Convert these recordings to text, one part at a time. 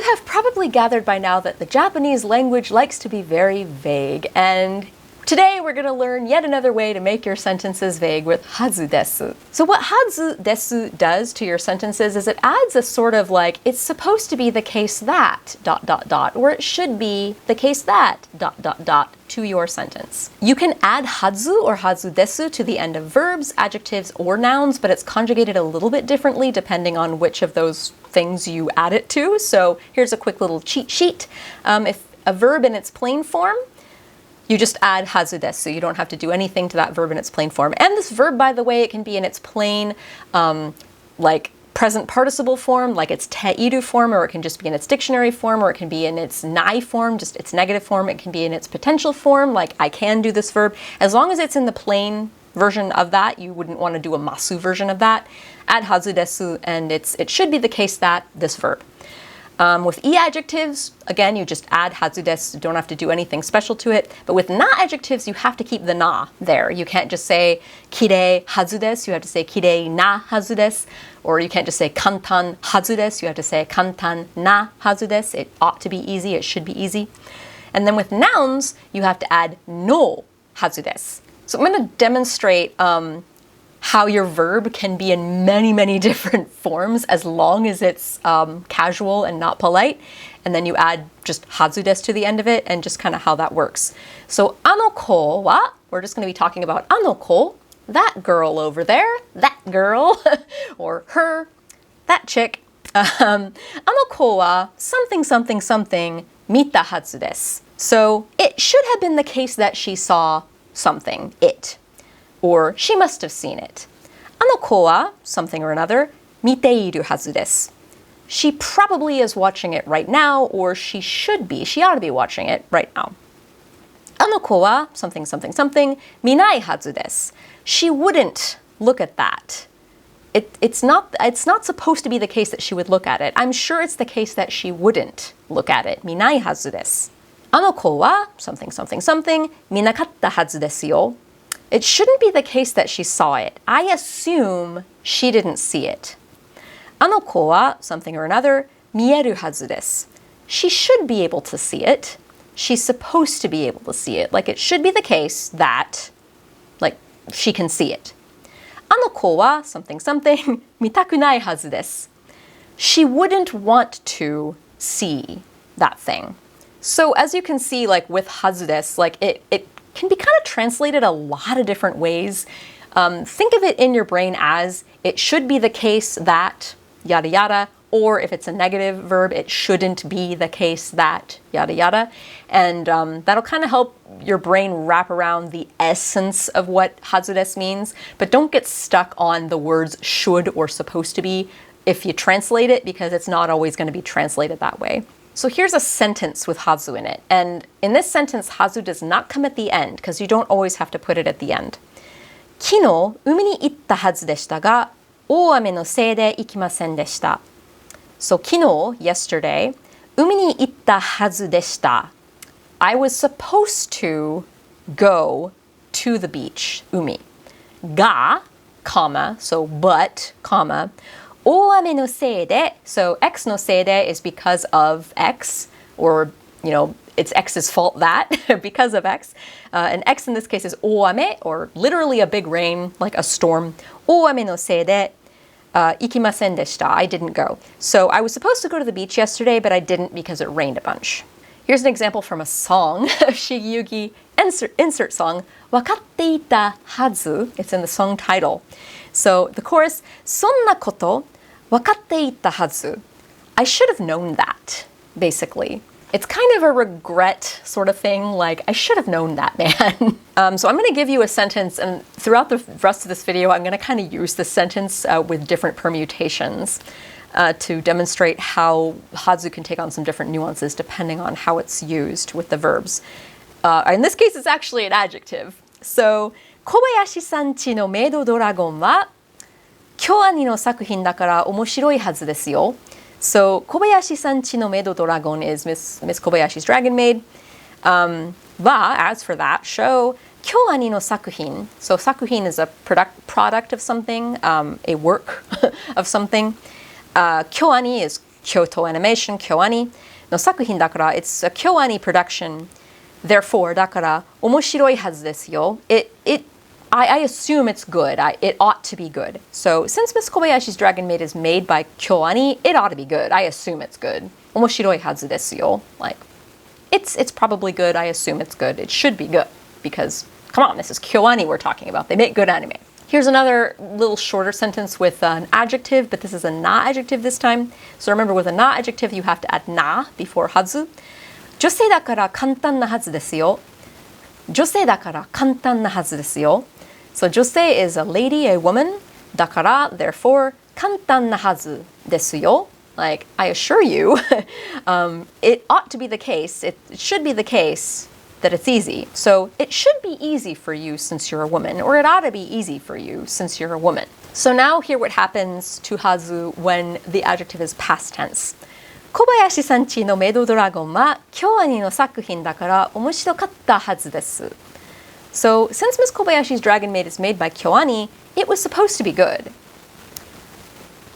have probably gathered by now that the Japanese language likes to be very vague, and today we're going to learn yet another way to make your sentences vague with hazu desu. So what hazu desu does to your sentences is it adds a sort of like, it's supposed to be the case that, ... or it should be the case that, ... to your sentence. You can add hazu or hazu desu to the end of verbs, adjectives, or nouns, but it's conjugated a little bit differently depending on which of those things you add it to. So here's a quick little cheat sheet. If a verb in its plain form, you just add hazu desu, so you don't have to do anything to that verb in its plain form. And this verb, by the way, it can be in its plain, like present participle form, like its teiru form, or it can just be in its dictionary form, or it can be in its nai form, just its negative form. It can be in its potential form, like I can do this verb. As long as it's in the plain version of that, you wouldn't want to do a masu version of that. Add hazu desu, and it should be the case that this verb. With e adjectives, again, you just add hazu desu, you don't have to do anything special to it. But with na adjectives, you have to keep the na there. You can't just say kirei hazu desu, you have to say kirei na hazu desu. Or you can't just say kantan hazu desu, you have to say kantan na hazu desu. It ought to be easy, it should be easy. And then with nouns, you have to add no hazu desu. So I'm going to demonstrate how your verb can be in many, many different forms as long as it's casual and not polite. And then you add just hazu desu to the end of it and just kind of how that works. So ano ko wa, we're just going to be talking about ano ko, that girl over there, that girl, or her, that chick. Ano ko wa something, something, something, mita hazu desu. So it should have been the case that she saw something, it. Or she must have seen it. Ano ko wa something or another, miteiru hazu desu. She probably is watching it right now, or she should be, she ought to be watching it right now. Ano ko wa something, something, something, minai hazu desu. She wouldn't look at that. It's not supposed to be the case that she would look at it. I'm sure it's the case that she wouldn't look at it. Minai hazu desu. Ano ko wa something, something, something, minakatta hazu desu yo. It shouldn't be the case that she saw it. I assume she didn't see it. Ano ko wa something or another, mieru hazu desu. She should be able to see it. She's supposed to be able to see it. Like it should be the case that, like, she can see it. Ano ko wa something, something, mitakunai hazu desu. She wouldn't want to see that thing. So as you can see, like with hazu desu, like it can be kind of translated a lot of different ways. Think of it in your brain as it should be the case that yada yada, or if it's a negative verb, it shouldn't be the case that yada yada. And that'll kind of help your brain wrap around the essence of what hazu desu means, but don't get stuck on the words should or supposed to be if you translate it, because it's not always going to be translated that way. So here's a sentence with hazu in it. And in this sentence, hazu does not come at the end because you don't always have to put it at the end. 昨日、海に行ったはずでしたが、大雨のせいで行きませんでした。So 昨日, yesterday, 海に行ったはずでした. I was supposed to go to the beach, 海. が, comma, so but, comma, 大雨のせいで, so X のせいで is because of X, or, you know, it's X's fault that, because of X. And X in this case is 大雨, or literally a big rain, like a storm. 大雨のせいで行きませんでした. I didn't go. So I was supposed to go to the beach yesterday, but I didn't because it rained a bunch. Here's an example from a song, Shigeyuki insert song, わかっていたはず. It's in the song title. So the chorus, そんなことわかっていたはず. I should have known that, basically. It's kind of a regret sort of thing, like, I should have known that, man. So I'm going to give you a sentence, and throughout the rest of this video, I'm going to kind of use this sentence with different permutations to demonstrate how hazu can take on some different nuances depending on how it's used with the verbs. In this case, it's actually an adjective. So, 小林さんちのメイドドラゴンは京アニの作品だから面白いはずですよ. So, 小林さんちのメイドドラゴン is Miss Kobayashi's Dragon Maid. As for that show, 京アニの作品. So, 作品 is a product of something, a work of something. KyoAni is Kyoto Animation, KyoAni の作品だから it's a KyoAni production. Therefore, だから面白いはずですよ. I assume it's good. It ought to be good. So since Miss Kobayashi's Dragon Maid is made by KyoAni, it ought to be good. I assume it's good. 面白いはずですよ. Like, it's probably good. I assume it's good. It should be good because, come on, this is KyoAni we're talking about. They make good anime. Here's another little shorter sentence with an adjective, but this is a na adjective this time. So remember, with a na adjective, you have to add na before はず. 女性だから簡単なはずですよ. 女性だから簡単なはずですよ. So 女性 is a lady, a woman. だから therefore 簡単なはずですよ. Like, I assure you, it ought to be the case, it should be the case that it's easy. So it should be easy for you since you're a woman, or it ought to be easy for you since you're a woman. So now hear what happens to hazu when the adjective is past tense. 小林さんちのメイドドラゴンは京アニの作品だから面白かったはずです. So since Miss Kobayashi's Dragon Maid is made by KyoAni, it was supposed to be good.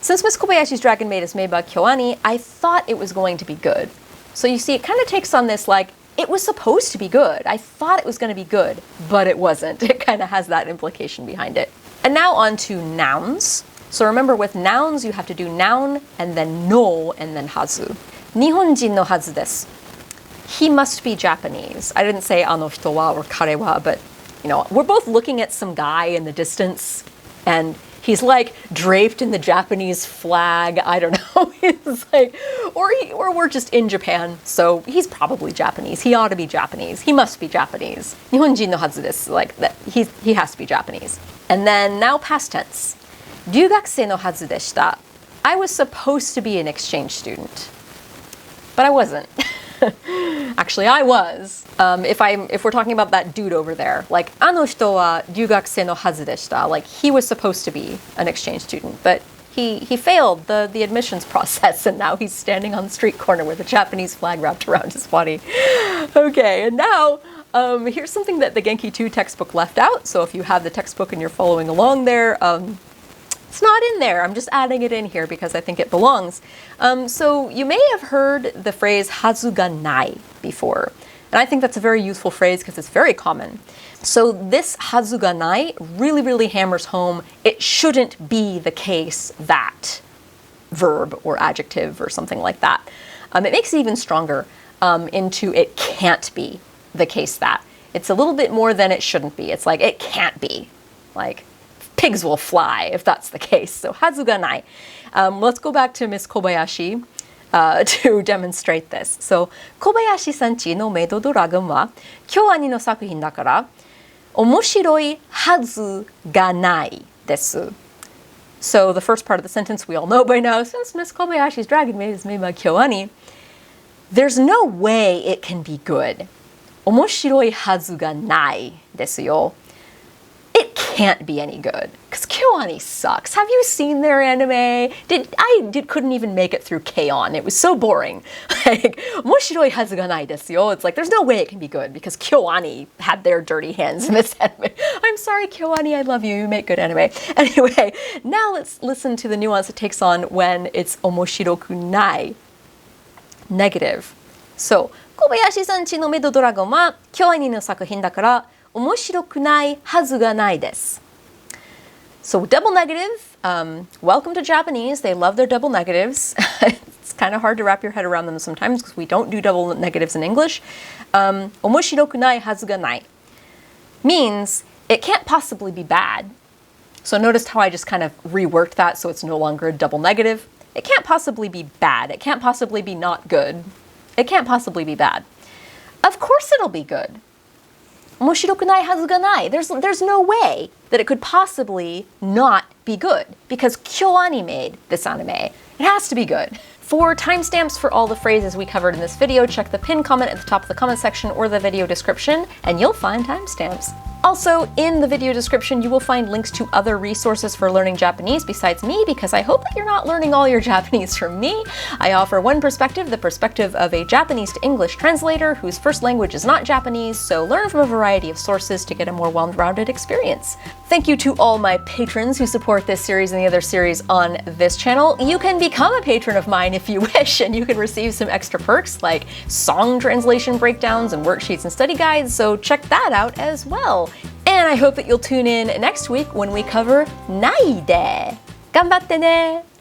Since Miss Kobayashi's Dragon Maid is made by KyoAni, I thought it was going to be good. So you see, it kind of takes on this like, it was supposed to be good. I thought it was going to be good, but it wasn't. It kind of has that implication behind it. And now on to nouns. So remember, with nouns, you have to do noun, and then no, and then hazu. 日本人のはずです. He must be Japanese. I didn't say あの人は or 彼は, but, you know, we're both looking at some guy in the distance, and he's like draped in the Japanese flag. I don't know. He's like, or we're just in Japan, so he's probably Japanese. He ought to be Japanese. He must be Japanese. 日本人のはずです. Like that, he has to be Japanese. And then now past tense. 留学生のはずでした. I was supposed to be an exchange student, but I wasn't. Actually, I was. If we're talking about that dude over there, like あの人は留学生のはずでした. Like he was supposed to be an exchange student, but he failed the admissions process, and now he's standing on the street corner with a Japanese flag wrapped around his body. Okay, and now here's something that the Genki 2 textbook left out. So if you have the textbook and you're following along there, it's not in there. I'm just adding it in here because I think it belongs. So you may have heard the phrase hazu ga nai before. And I think that's a very useful phrase because it's very common. So this hazu ga nai really, really hammers home it shouldn't be the case that verb or adjective or something like that. It makes it even stronger into it can't be the case that. It's a little bit more than it shouldn't be. It's like it can't be. Like, pigs will fly if that's the case. So hazu ga nai. Let's go back to Miss Kobayashi to demonstrate this. So 小林さんちのメイドドラゴンは京アニの作品だから面白いはずがないです. So the first part of the sentence we all know by now, since Miss Kobayashi's Dragon Maid is made by KyoAni, there's no way it can be good. 面白いはずがないですよ. It can't be any good because KyoAni sucks. Have you seen their anime? Couldn't even make it through K-On. It was so boring. Like 面白いはずがないですよ. It's like there's no way it can be good because KyoAni had their dirty hands in this anime. I'm sorry, KyoAni, I love you. You make good anime. Anyway, now let's listen to the nuance it takes on when it's 面白くない. Negative. So 小林さんちのメイドドラゴンはKyoAniの作品だから面白くないはずがないです. So double negative, welcome to Japanese. They love their double negatives. It's kind of hard to wrap your head around them sometimes because we don't do double negatives in English. 面白くないはずがない means it can't possibly be bad. So notice how I just kind of reworked that so it's no longer a double negative. It can't possibly be bad. It can't possibly be not good. It can't possibly be bad. Of course it'll be good. 面白くないはずがない. There's no way that it could possibly not be good because KyoAni made this anime. It has to be good. For timestamps for all the phrases we covered in this video, check the pinned comment at the top of the comment section or the video description, and you'll find timestamps. Also, in the video description, you will find links to other resources for learning Japanese besides me, because I hope that you're not learning all your Japanese from me. I offer one perspective, the perspective of a Japanese to English translator whose first language is not Japanese, so learn from a variety of sources to get a more well-rounded experience. Thank you to all my patrons who support this series and the other series on this channel. You can become a patron of mine if you wish, and you can receive some extra perks like song translation breakdowns and worksheets and study guides, so check that out as well. And I hope that you'll tune in next week when we cover Maid. 頑張ってね!